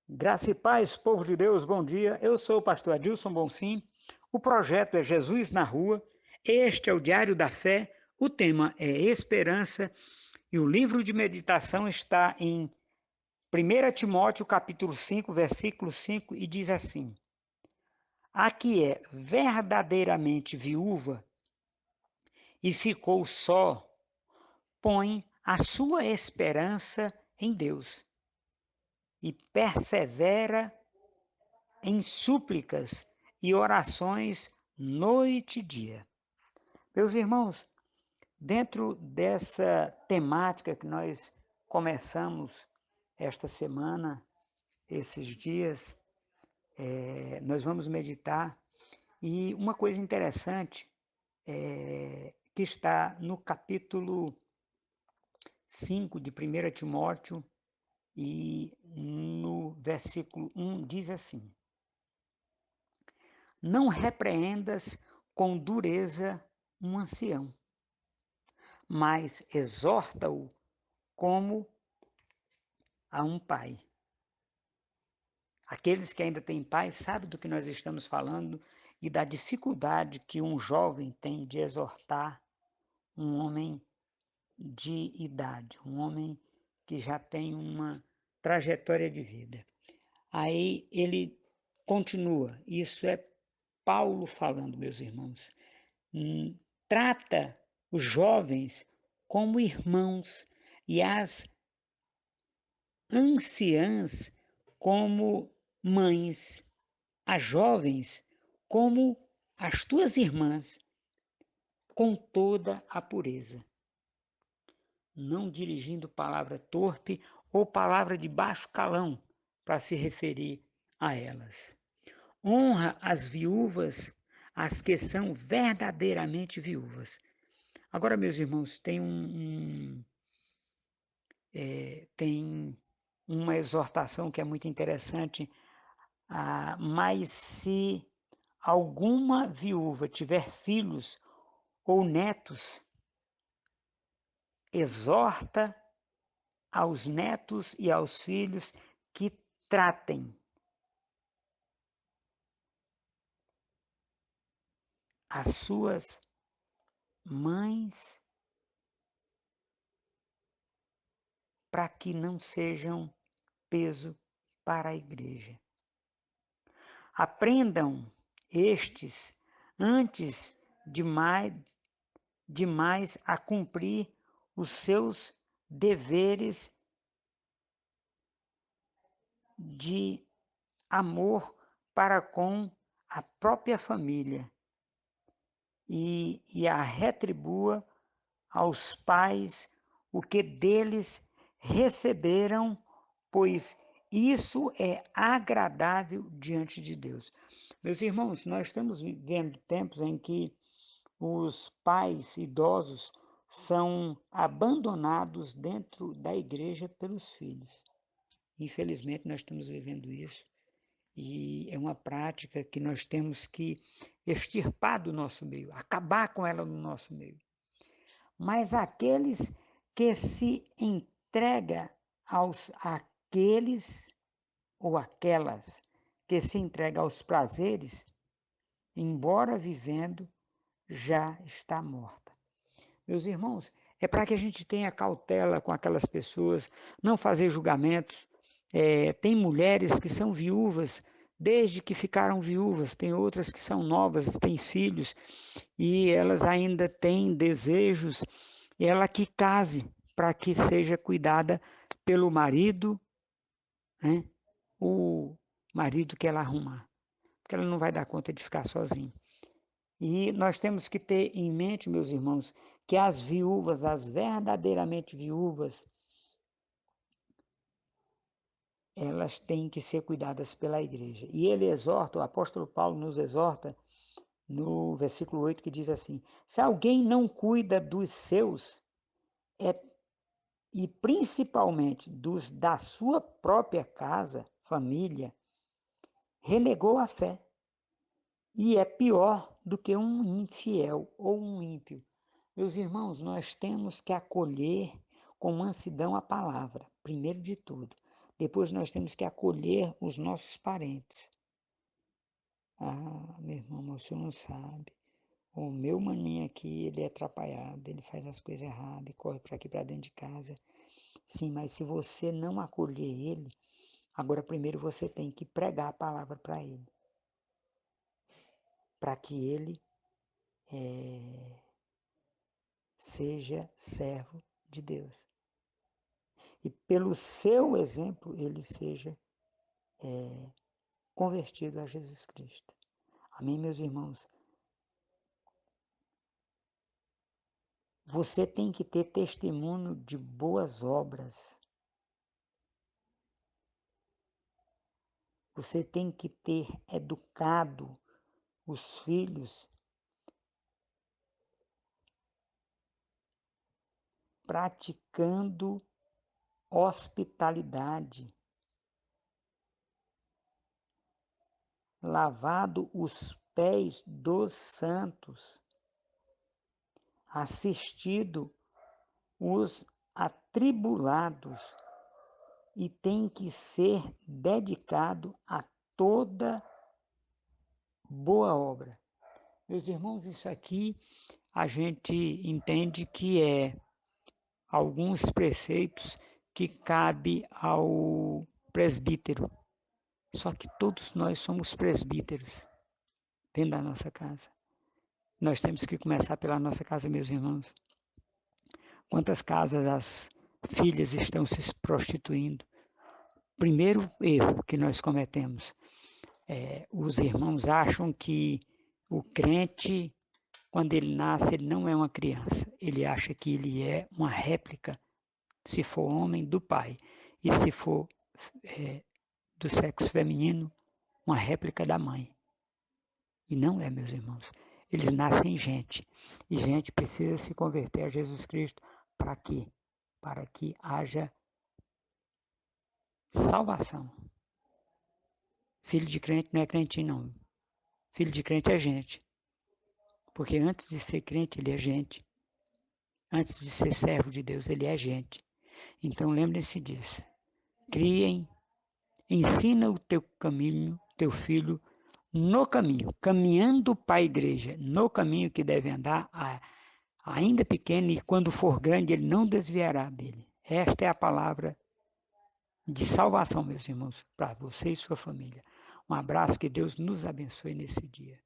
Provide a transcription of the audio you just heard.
Graça e paz, povo de Deus, bom dia. Eu sou o pastor Adilson Bonfim. O projeto é Jesus na Rua. Este é o Diário da Fé. O tema é Esperança e o livro de meditação está em 1 Timóteo, capítulo 5, versículo 5, e diz assim: A que é verdadeiramente viúva e ficou só, põe a sua esperança em Deus e persevera em súplicas e orações noite e dia. Meus irmãos, dentro dessa temática que nós começamos esta semana, esses dias, nós vamos meditar. E uma coisa interessante que está no capítulo 5 de 1 Timóteo e no versículo 1 diz assim: Não repreendas com dureza um ancião, mas exorta-o como a um pai. Aqueles que ainda têm pai sabem do que nós estamos falando e da dificuldade que um jovem tem de exortar um homem de idade, um homem que já tem uma trajetória de vida. Aí ele continua, isso é Paulo falando, meus irmãos. Trata os jovens como irmãos e as anciãs como mães, as jovens como as tuas irmãs, com toda a pureza, não dirigindo palavra torpe ou palavra de baixo calão para se referir a elas. Honra as viúvas, as que são verdadeiramente viúvas. Agora, meus irmãos, tem uma exortação que é muito interessante. Mas se alguma viúva tiver filhos ou netos, exorta aos netos e aos filhos que tratem as suas mães para que não sejam peso para a igreja. Aprendam estes antes de mais a cumprir os seus deveres de amor para com a própria família e a retribua aos pais o que deles receberam, pois isso é agradável diante de Deus. Meus irmãos, nós estamos vivendo tempos em que os pais idosos são abandonados dentro da igreja pelos filhos. Infelizmente, nós estamos vivendo isso e é uma prática que nós temos que extirpar do nosso meio, acabar com ela no nosso meio. Mas aqueles que se entregam àqueles ou aquelas que se entregam aos prazeres, embora vivendo, já está morta. Meus irmãos, é para que a gente tenha cautela com aquelas pessoas, não fazer julgamentos. Tem mulheres que são viúvas desde que ficaram viúvas, tem outras que são novas, têm filhos e elas ainda têm desejos, ela que case para que seja cuidada pelo marido, né? O marido que ela arrumar, porque ela não vai dar conta de ficar sozinha. E nós temos que ter em mente, meus irmãos, que as viúvas, as verdadeiramente viúvas, elas têm que ser cuidadas pela igreja. E ele exorta, o apóstolo Paulo nos exorta no versículo 8, que diz assim: se alguém não cuida dos seus, e principalmente dos da sua própria casa, família, renegou a fé. E é pior do que um infiel ou um ímpio. Meus irmãos, nós temos que acolher com mansidão a palavra, primeiro de tudo. Depois nós temos que acolher os nossos parentes. Ah, meu irmão, mas o senhor não sabe. O meu maninho aqui, ele é atrapalhado, ele faz as coisas erradas e corre para aqui, para dentro de casa. Sim, mas se você não acolher ele, agora primeiro você tem que pregar a palavra para ele. Para que ele seja servo de Deus. E pelo seu exemplo, ele seja convertido a Jesus Cristo. Amém, meus irmãos? Você tem que ter testemunho de boas obras. Você tem que ter educado os filhos, praticando hospitalidade, lavado os pés dos santos, assistido os atribulados e tem que ser dedicado a toda boa obra. Meus irmãos, isso aqui a gente entende que é alguns preceitos que cabe ao presbítero. Só que todos nós somos presbíteros dentro da nossa casa. Nós temos que começar pela nossa casa, meus irmãos. Quantas casas as filhas estão se prostituindo? Primeiro erro que nós cometemos, os irmãos acham que o crente, quando ele nasce, ele não é uma criança. Ele acha que ele é uma réplica, se for homem, do pai. E se for do sexo feminino, uma réplica da mãe. E não é, meus irmãos. Eles nascem gente. E gente precisa se converter a Jesus Cristo. Para quê? Para que haja salvação. Filho de crente não é crentinho, não. Filho de crente é gente. Porque antes de ser crente, ele é gente. Antes de ser servo de Deus, ele é gente. Então lembrem-se disso. Criem, ensina o teu caminho, teu filho, no caminho, caminhando para a igreja, no caminho que deve andar, ainda pequeno, e quando for grande, ele não desviará dele. Esta é a palavra de salvação, meus irmãos, para você e sua família. Um abraço, que Deus nos abençoe nesse dia.